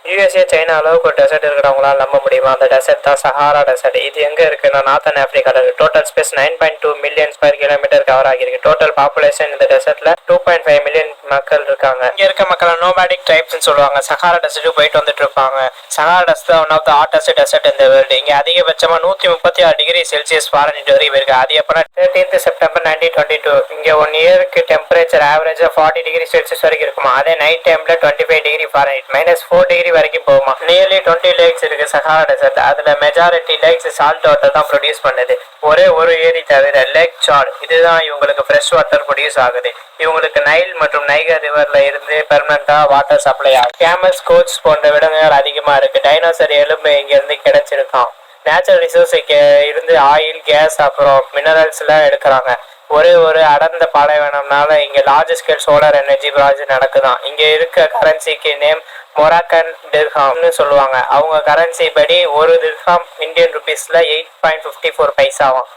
USA China அளவுக்கு ஒரு dessert இருக்கிறவங்களால நம்ப முடியுமா? அந்த டெசர்ட் தான் சஹாரா டெசர்ட். இது எங்க இருக்குன்னா நார்த்தன் ஆப்பிரிக்கால இருக்கு. Total space 9.2 million square kilometre cover ஆகிருக்கு. டோட்டல் பாப்புலேஷன் இந்த டெசர்ட்ல 2.5 மில்லியன் மக்கள் இருக்காங்க. இங்க இருக்க மக்கள் நோமேடிக் ட்ரைப்ஸ் சொல்லுவாங்க. சஹாரா டெசர்ட் போயிட்டு வந்துட்டு இருப்பாங்க. Sahara desert one of the hottest desert இந்த வேர்ல்டு. இங்க அதிகபட்சமா 136 டிகிரி செல்சியஸ் ஃபாரன்ஹீட் வரைக்கும் இருக்கு. அது எப்பனா 13th செப்டம்பர் 1922. இங்க 1 இயருக்கு டெம்பரேச்சர் ஆவரேஜா 40 டிகிரி செல்சியஸ் வரைக்கும் இருக்குமா. அதே நைட் டைம்ல 25 டிகிரி ஃபாரன்ஹீட் -4 டிகிரி வரைக்கும் போகுமா. நியர்லி 20 லேக்ஸ் இருக்கு சஹாரா டெசர்ட். அதுல மெஜாரிட்டி லேக்ஸ் சால்ட் வாட்டர் தான் ப்ரொடியூஸ் பண்ணுது. ஒரே ஒரு ஏரி தவிர லேக் சாட் இதுதான் இவங்களுக்கு ஃப்ரெஷ் வாட்டர் ப்ரொடியூஸ் ஆகுது. இவங்களுக்கு நைல் மற்றும் நைகர் ரிவர்ல இருந்து பெர்மனண்டா வாட்டர் சப்ளை ஆகும். கேமல்ஸ், கோட்ஸ் போன்ற விலங்குகள் அதிகமா இருக்கு. டைனோசர் எலும்பு இங்க இருந்து கிடைச்சிருக்கான். நேச்சுரல் ரிசோர்ஸ் இருந்து ஆயில், கேஸ் அப்புறம் மினரல்ஸ் எல்லாம் எடுக்கிறாங்க. ஒரு அடர்ந்த பாலைவனம்னால இங்க large scale solar energy project நடக்குதான். இங்க இருக்க கரன்சிக்கு நேம் மொராக்கன் டிர்ஹாம்னு சொல்லுவாங்க. அவங்க கரன்சி படி ஒரு திர்ஹாம் இந்தியன் ருபீஸ்ல 8.54 பைசாவாம்.